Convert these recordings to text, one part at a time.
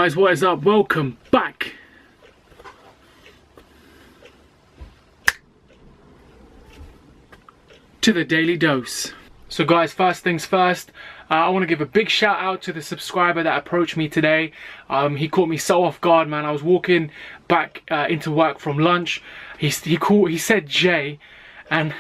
guys, what is up? Welcome back to the Daily Dose. So guys, first things first, I want to give a big shout out to the subscriber that approached me today. He caught me so off guard, man. I was walking back into work from lunch. He said Jay, and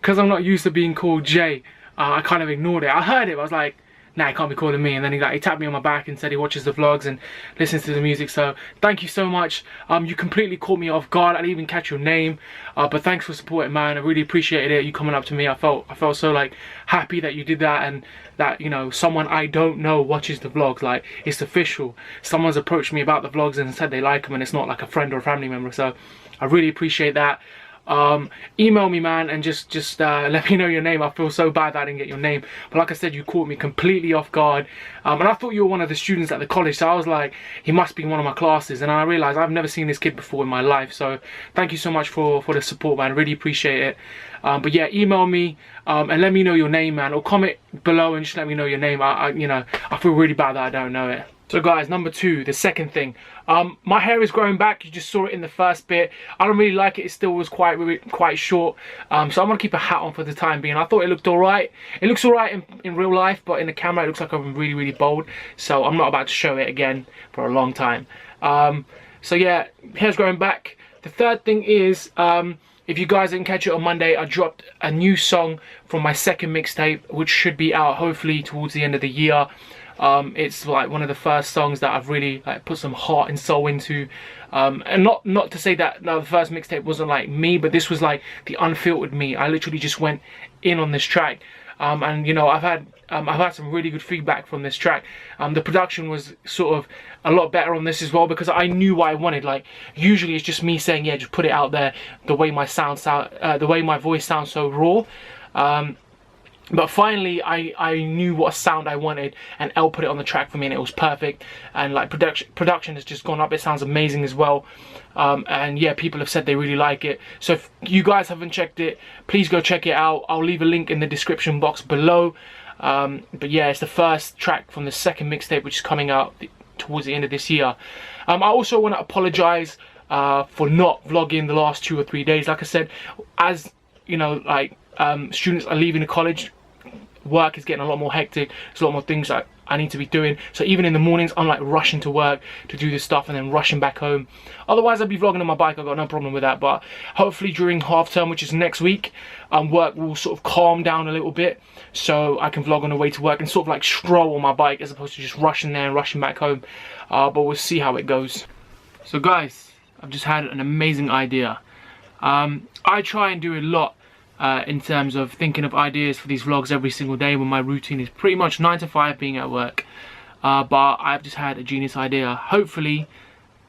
because I'm not used to being called Jay, I kind of ignored it. I heard it, I was like, nah, he can't be calling me. And then he tapped me on my back and said he watches the vlogs and listens to the music. So thank you so much. You completely caught me off guard. I didn't even catch your name, but thanks for supporting, man. I really appreciated it, you coming up to me. I felt so like happy that you did that, and that, you know, someone I don't know watches the vlogs. Like, it's official. Someone's approached me about the vlogs and said they like them, and it's not like a friend or a family member. So I really appreciate that. Email me, man, and just let me know your name. I feel so bad that I didn't get your name, but like I said, you caught me completely off guard, and I thought you were one of the students at the college, so I was like, he must be in one of my classes, and I realized I've never seen this kid before in my life. So thank you so much for the support, man. Really appreciate it. But yeah, email me and let me know your name, man, or comment below and just let me know your name. You know, I feel really bad that I don't know it. So guys, number two, the second thing, my hair is growing back. You just saw it in the first bit. I don't really like it. It still was quite short. So I'm gonna keep a hat on for the time being. I thought it looked alright. It looks alright in real life, but in the camera it looks like I'm really bold. So I'm not about to show it again for a long time. So yeah, hair's growing back. The third thing is, if you guys didn't catch it on Monday, I dropped a new song from my second mixtape, which should be out hopefully towards the end of the year. It's like one of the first songs that I've really like put some heart and soul into, and not to say that the first mixtape wasn't like me, but this was like the unfiltered me. I literally just went in on this track, and you know, I've had some really good feedback from this track. The production was sort of a lot better on this as well, because I knew what I wanted. Like, usually it's just me saying, yeah, just put it out there, the way my the way my voice sounds so raw. But finally, I knew what sound I wanted, and Elle put it on the track for me, and it was perfect. And like production has just gone up. It sounds amazing as well. And yeah, people have said they really like it. So if you guys haven't checked it, please go check it out. I'll leave a link in the description box below. But yeah, it's the first track from the second mixtape, which is coming out towards the end of this year. I also want to apologize for not vlogging the last 2 or 3 days. Like I said, as you know, like students are leaving the college, work is getting a lot more hectic. There's a lot more things that I need to be doing. So even in the mornings, I'm like rushing to work to do this stuff and then rushing back home. Otherwise, I'd be vlogging on my bike. I've got no problem with that. But hopefully during half term, which is next week, work will sort of calm down a little bit, so I can vlog on the way to work and sort of like stroll on my bike as opposed to just rushing there and rushing back home. But we'll see how it goes. So guys, I've just had an amazing idea. I try and do a lot in terms of thinking of ideas for these vlogs every single day, when my routine is pretty much 9 to 5 being at work. But I've just had a genius idea. Hopefully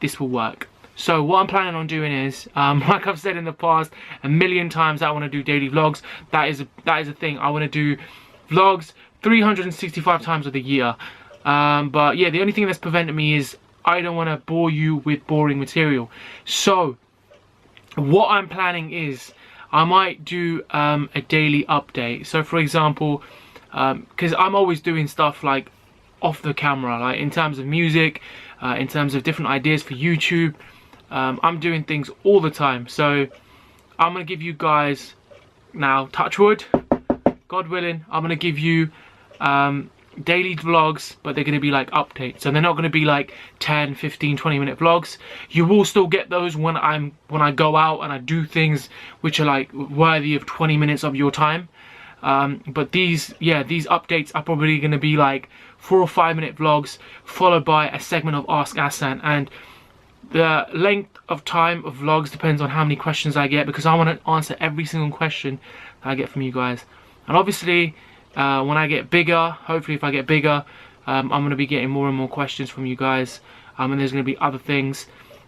this will work. So what I'm planning on doing is, like I've said in the past a million times, I want to do daily vlogs. That is a thing. I want to do vlogs 365 times of the year. But yeah, the only thing that's preventing me is I don't want to bore you with boring material. So what I'm planning is, I might do a daily update. So for example, because I'm always doing stuff like off the camera, like in terms of music, in terms of different ideas for YouTube, I'm doing things all the time. So I'm gonna give you guys now, touch wood, God willing, I'm gonna give you daily vlogs, but they're going to be like updates, so they're not going to be like 10, 15, 20-minute vlogs. You will still get those when I go out and I do things which are like worthy of 20 minutes of your time. But these updates are probably going to be like 4 or 5-minute vlogs, followed by a segment of Ask Assan. And the length of time of vlogs depends on how many questions I get, because I want to answer every single question that I get from you guys. And obviously, when I get bigger, hopefully if I get bigger, I'm going to be getting more and more questions from you guys, and there's going to be other things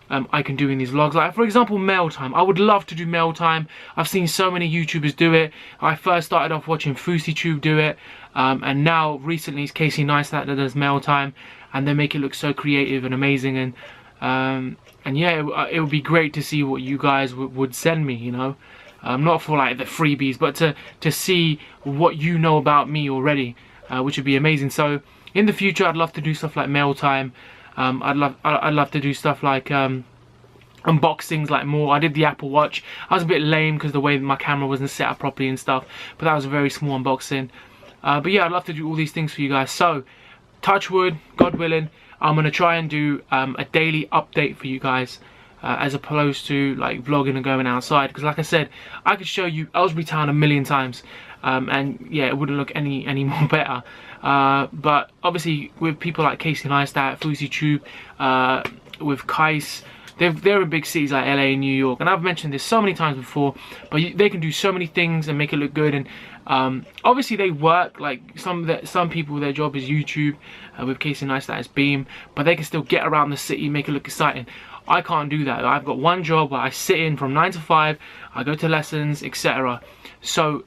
I can do in these vlogs. Like for example, mail time. I would love to do mail time. I've seen so many YouTubers do it. I first started off watching FouseyTube do it, and now recently it's Casey Neistat that does mail time, and they make it look so creative and amazing. And yeah, it would be great to see what you guys would send me, you know. Not for like the freebies, but to see what you know about me already, which would be amazing. So in the future, I'd love to do stuff like mail time, I'd love to do stuff like unboxings, like more. I did the Apple Watch. I was a bit lame because the way my camera wasn't set up properly and stuff, but that was a very small unboxing. But yeah, I'd love to do all these things for you guys. So touch wood, God willing, I'm gonna try and do a daily update for you guys, as opposed to like vlogging and going outside, because like I said, I could show you Ellsbury Town a million times, and yeah, it wouldn't look any more better. But obviously with people like Casey Neistat, Fuzi Tube, with Kais, they're in big cities like LA and New York, and I've mentioned this so many times before, but they can do so many things and make it look good. And obviously they work, like some people, their job is YouTube, with Casey Neistat as Beam, but they can still get around the city, make it look exciting. I can't do that. I've got one job where I sit in from 9 to 5, I go to lessons, etc. So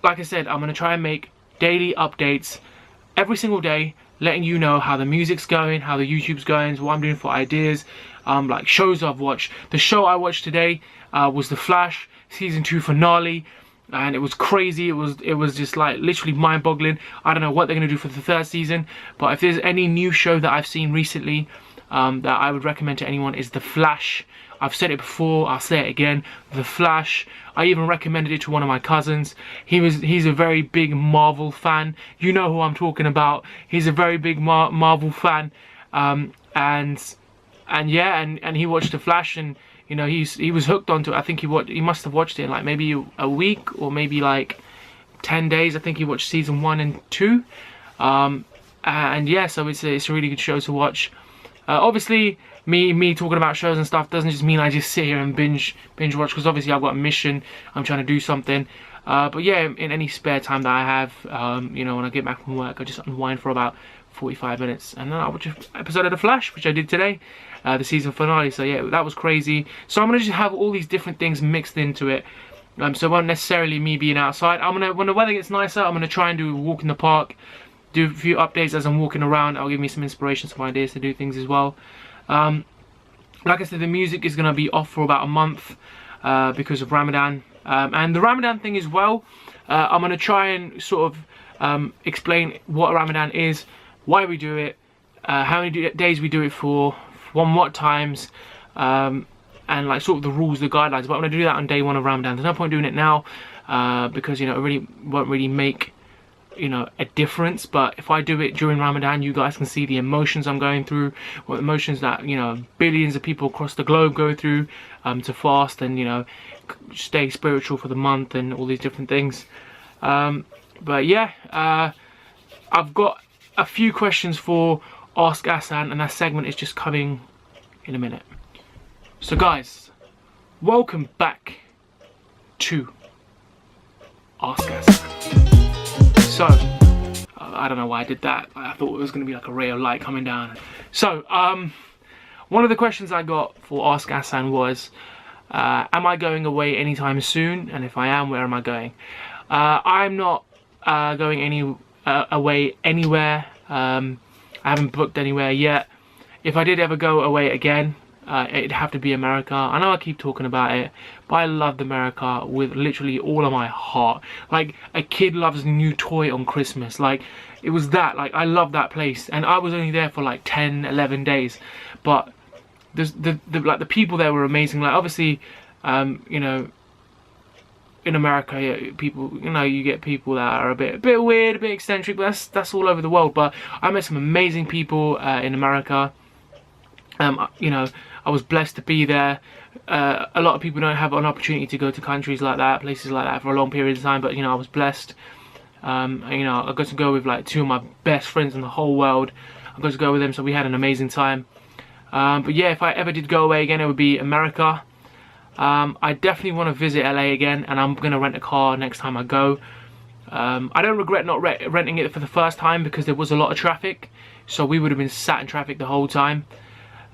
like I said, I'm going to try and make daily updates every single day, letting you know how the music's going, how the YouTube's going, what I'm doing for ideas, like shows I've watched. The show I watched today was The Flash season 2 finale, and it was crazy. It was just like literally mind-boggling. I don't know what they're gonna do for the 3rd season, but if there's any new show that I've seen recently that I would recommend to anyone, is The Flash. I've said it before, I'll say it again, The Flash. I even recommended it to one of my cousins. He's a very big Marvel fan. You know who I'm talking about. He's a very big Marvel fan, and yeah, and he watched The Flash, and you know, he was hooked onto it. I think he must have watched it in like maybe a week or maybe like 10 days. I think he watched season 1 and 2, and yeah, so it's a really good show to watch. Obviously, me talking about shows and stuff doesn't just mean I just sit here and binge watch, because obviously I've got a mission, I'm trying to do something. But yeah, in any spare time that I have, you know, when I get back from work, I just unwind for about 45 minutes, and then I'll watch an episode of The Flash, which I did today, the season finale. So yeah, that was crazy. So I'm gonna just have all these different things mixed into it. So it won't necessarily me being outside. When the weather gets nicer, I'm gonna try and do a walk in the park, do a few updates as I'm walking around. I'll give me some inspiration, some ideas to do things as well. Like I said, the music is gonna be off for about a month because of Ramadan, and the Ramadan thing as well. I'm gonna try and sort of explain what Ramadan is, why we do it, how many days we do it for, on what times, and like sort of the rules, the guidelines. But I'm gonna do that on day 1 of Ramadan. There's no point doing it now, because you know, it really won't really make, you know, a difference. But if I do it during Ramadan, you guys can see the emotions I'm going through, what emotions that, you know, billions of people across the globe go through to fast and, you know, stay spiritual for the month and all these different things. But yeah, I've got a few questions for Ask Assan, and that segment is just coming in a minute. So guys, welcome back to Ask Assan. So, I don't know why I did that. I thought it was going to be like a ray of light coming down. So, one of the questions I got for Ask Assan was, am I going away anytime soon? And if I am, where am I going? I'm not going away anywhere. I haven't booked anywhere yet. If I did ever go away again, it'd have to be America. I know I keep talking about it, but I loved America with literally all of my heart. Like a kid loves a new toy on Christmas. Like it was that. Like I love that place, and I was only there for like 10, 11 days, but the people there were amazing. Like obviously, you know, in America, yeah, people, you know, you get people that are a bit weird, a bit eccentric, but that's all over the world. But I met some amazing people in America. You know, I was blessed to be there. A lot of people don't have an opportunity to go to countries like that, places like that for a long period of time, but you know, I was blessed. You know, I got to go with like 2 of my best friends in the whole world. I got to go with them, so we had an amazing time. But yeah, if I ever did go away again, it would be America. I definitely want to visit LA again, and I'm going to rent a car next time I go. I don't regret not renting it for the first time, because there was a lot of traffic, so we would have been sat in traffic the whole time.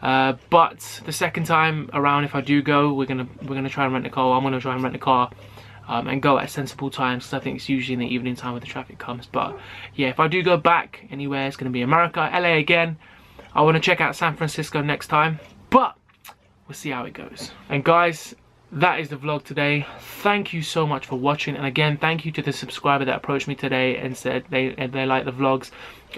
But the second time around, if I do go, we're gonna try and rent a car. I'm gonna try and rent a car and go at sensible times, because I think it's usually in the evening time where the traffic comes. But yeah, if I do go back anywhere, it's gonna be America, LA again. I want to check out San Francisco next time, but we'll see how it goes. And guys, that is the vlog today. Thank you so much for watching, and again, thank you to the subscriber that approached me today and said they like the vlogs.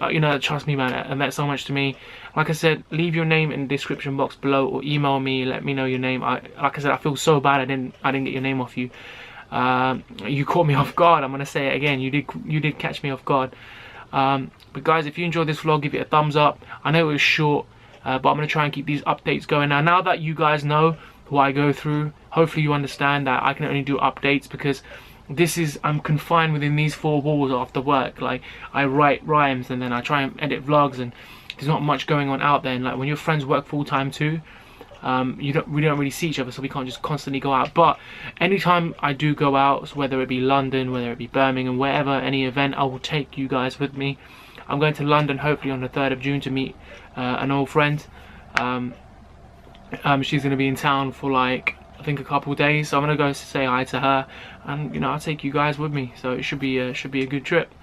You know, trust me, man, and that's so much to me. Like I said, leave your name in the description box below, or email me, let me know your name. Like I said, I feel so bad I didn't get your name off you. You caught me off guard. I'm gonna say it again. You did catch me off guard. But guys, if you enjoyed this vlog, give it a thumbs up. I know it was short, but I'm gonna try and keep these updates going. Now that you guys know what I go through, hopefully you understand that I can only do updates because I'm confined within these four walls after work. Like, I write rhymes and then I try and edit vlogs, and there's not much going on out there. And like, when your friends work full-time too, we don't really see each other, so we can't just constantly go out. But anytime I do go out, so whether it be London, whether it be Birmingham, wherever, any event, I will take you guys with me. I'm going to London hopefully on the 3rd of June to meet an old friend. She's going to be in town for like, I think, a couple of days, so I'm going to go say hi to her, and you know, I'll take you guys with me, so it should be a good trip.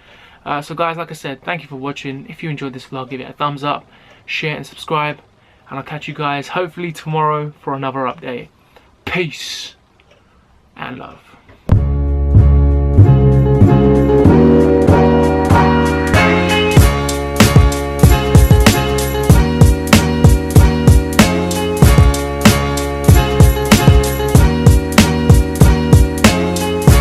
So guys, like I said, thank you for watching. If you enjoyed this vlog, give it a thumbs up, share and subscribe, and I'll catch you guys hopefully tomorrow for another update. Peace and love.